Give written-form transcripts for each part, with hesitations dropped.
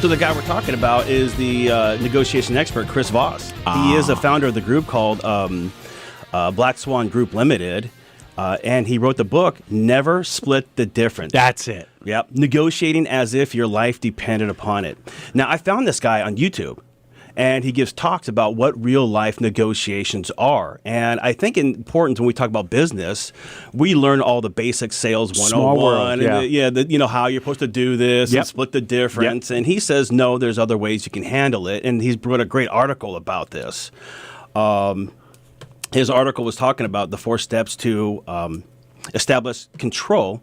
So the guy we're talking about is the negotiation expert, Chris Voss. He is a founder of the group called Black Swan Group Limited, and he wrote the book, Never Split the Difference. That's it. Yep. Negotiating as if your life depended upon it. Now, I found this guy on YouTube, and he gives talks about what real life negotiations are. And I think important when we talk about business, we learn all the basic sales 101. Small world, yeah. And how you're supposed to do this and split the difference. And he says, no, there's other ways you can handle it. And he's brought a great article about this. His article was talking about the 4 steps to establish control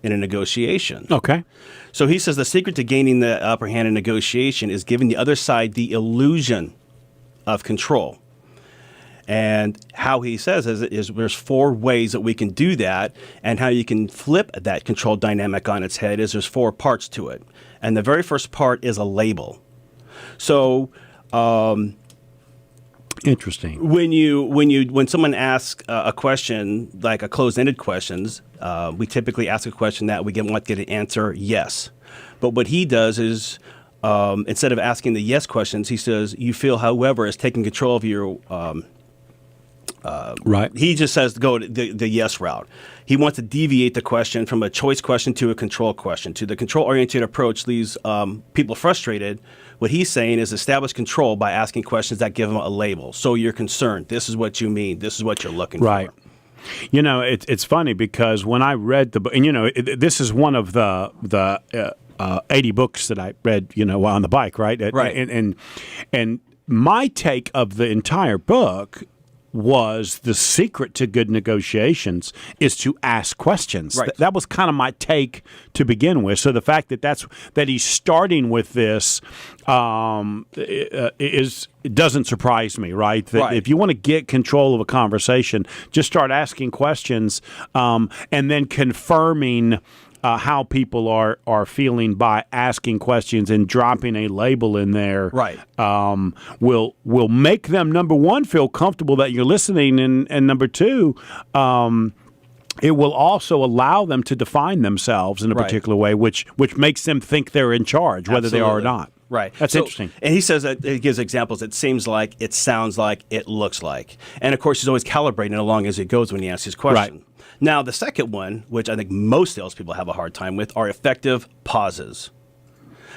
in a negotiation. Okay. So he says the secret to gaining the upper hand in negotiation is giving the other side the illusion of control. And how he says is there's 4 ways that we can do that, and how you can flip that control dynamic on its head is there's 4 parts to it. And the very first part is a label. So interesting. When someone asks a question, like a closed-ended questions, we typically ask a question that we want to get an answer yes. But what he does is instead of asking the yes questions, he says you feel, however, is taking control of your right. He just says go the yes route. He wants to deviate the question from a choice question to a control question. To the control-oriented approach leaves people frustrated. What he's saying is establish control by asking questions that give them a label. So you're concerned. This is what you mean. This is what you're looking right. for. You know, it's funny because when I read the book, and this is one of the 80 books that I read, on the bike, right? Right. And my take of the entire book was the secret to good negotiations is to ask questions. Right. That was kind of my take to begin with. So the fact that he's starting with this it doesn't surprise me, right? That if you want to get control of a conversation, just start asking questions and then confirming how people are feeling by asking questions and dropping a label in there. Right. Will make them, number one, feel comfortable that you're listening, and number two, it will also allow them to define themselves in a particular way, which makes them think they're in charge, whether they are or not. Right. That's interesting. And he says that he gives examples. It seems like, it sounds like, it looks like. And, of course, he's always calibrating along as he goes when he asks his question. Right. Now, the second one, which I think most salespeople have a hard time with, are effective pauses.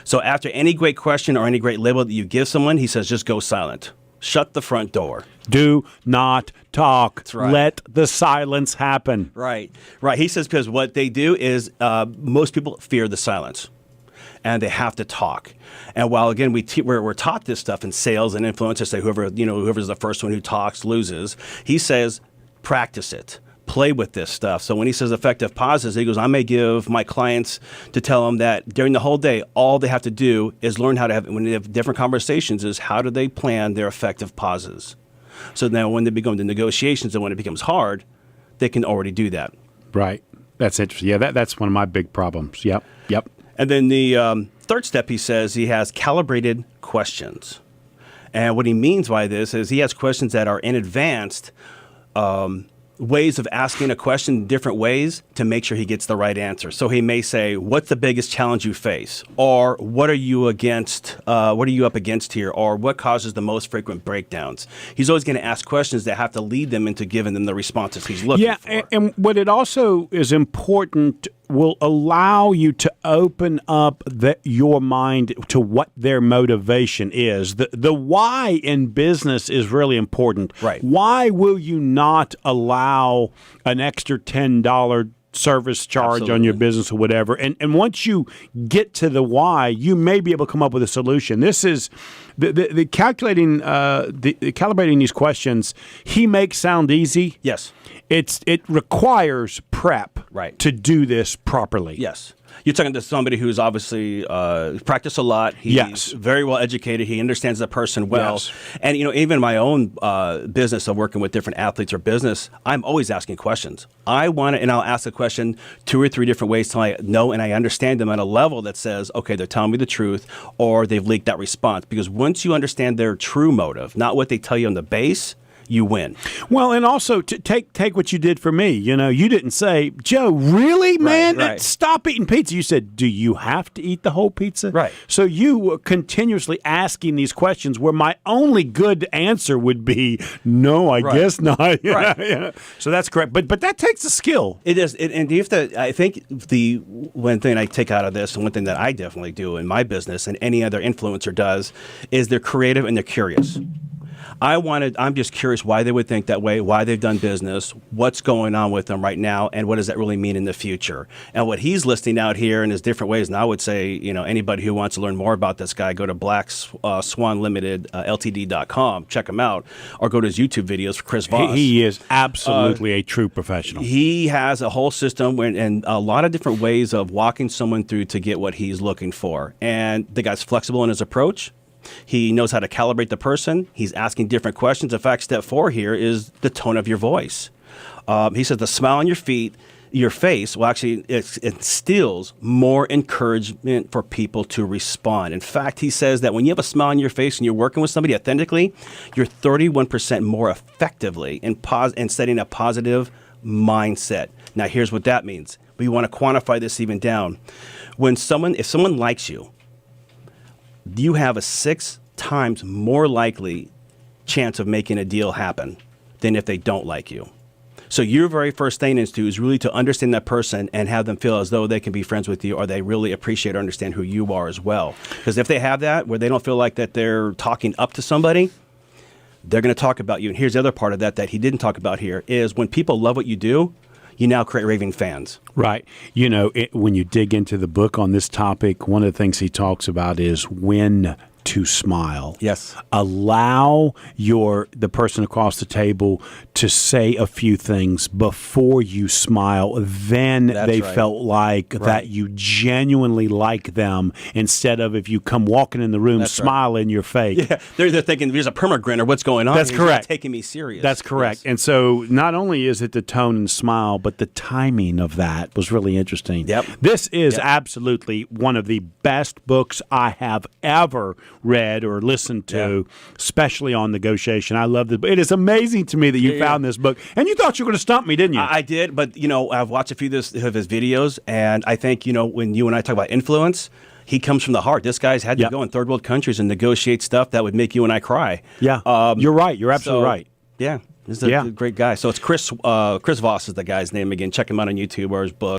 So after any great question or any great label that you give someone, he says, just go silent. Shut the front door. Do not talk. That's right. Let the silence happen. Right. Right. He says because what they do is most people fear the silence. And they have to talk. And while, again, we're taught this stuff in sales and influence, say whoever's the first one who talks loses, he says practice it. Play with this stuff. So when he says effective pauses, he goes, I may give my clients to tell them that during the whole day, all they have to do is learn how to have, when they have different conversations, is how do they plan their effective pauses. So now when they begin the negotiations and when it becomes hard, they can already do that. Right. That's interesting. Yeah, that's one of my big problems. Yep. And then the third step, he says, he has calibrated questions. And what he means by this is he has questions that are in advanced ways of asking a question in different ways to make sure he gets the right answer. So he may say, what's the biggest challenge you face? Or what are you against? What are you up against here? Or what causes the most frequent breakdowns? He's always going to ask questions that have to lead them into giving them the responses he's looking for. Yeah, and what it also is important will allow you to open up your mind to what their motivation is. The why in business is really important. Right. Why will you not allow an extra $10 service charge on your business or whatever? And once you get to the why, you may be able to come up with a solution. This is the calibrating these questions. He makes sound easy. Yes. It requires prep to do this properly. Yes. You're talking to somebody who's obviously practiced a lot. He's very well educated. He understands the person well. Yes. And, even my own business of working with different athletes or business, I'm always asking questions. And I'll ask a question 2 or 3 different ways till I know and I understand them at a level that says, okay, they're telling me the truth or they've leaked that response. Because once you understand their true motive, not what they tell you on the base, you win. Well, and also take what you did for me. You know, you didn't say, Joe, really, man? Right. Stop eating pizza. You said, do you have to eat the whole pizza? Right. So you were continuously asking these questions where my only good answer would be, no, I guess not. Right. Yeah. So that's correct. But that takes a skill. It is. And you have to, I think the one thing I take out of this, and one thing that I definitely do in my business and any other influencer does, is they're creative and they're curious. I'm just curious why they would think that way, why they've done business, what's going on with them right now, and what does that really mean in the future. And what he's listing out here in his different ways, and I would say, you know, anybody who wants to learn more about this guy, go to Black Swan Limited, LTD.com, check him out, or go to his YouTube videos for Chris Voss. He is absolutely a true professional. He has a whole system and a lot of different ways of walking someone through to get what he's looking for. And the guy's flexible in his approach. He knows how to calibrate the person. He's asking different questions. In fact, step 4 here is the tone of your voice. He says the smile on your face, well, actually, it instills more encouragement for people to respond. In fact, he says that when you have a smile on your face and you're working with somebody authentically, you're 31% more effectively in setting a positive mindset. Now, here's what that means. We want to quantify this even down. If someone likes you, you have a 6 times more likely chance of making a deal happen than if they don't like you. So your very first thing is really to understand that person and have them feel as though they can be friends with you, or they really appreciate or understand who you are as well. Because if they have that, where they don't feel like that they're talking up to somebody, they're going to talk about you. And here's the other part of that he didn't talk about here, is when people love what you do, you now create raving fans. Right. You know, when you dig into the book on this topic, one of the things he talks about is when to smile. Yes. Allow the person across the table to say a few things before you smile. Then they felt like that you genuinely like them, instead of if you come walking in the room, smile in your face. Yeah. They're thinking, there's a perma grin, or what's going on? That's correct. He's taking me serious. That's correct. Yes. And so not only is it the tone and smile, but the timing of that was really interesting. Yep. This is absolutely one of the best books I have ever read or listened to, especially on negotiation. I love it. It is amazing to me that you found this book. And you thought you were going to stump me, didn't you? I did, but, you know, I've watched a few of his videos, and I think, you know, when you and I talk about influence, he comes from the heart. This guy's had to go in third world countries and negotiate stuff that would make you and I cry. Yeah. You're right. You're absolutely right. Yeah. He's a great guy. So it's Chris Voss is the guy's name again. Check him out on YouTube or his book.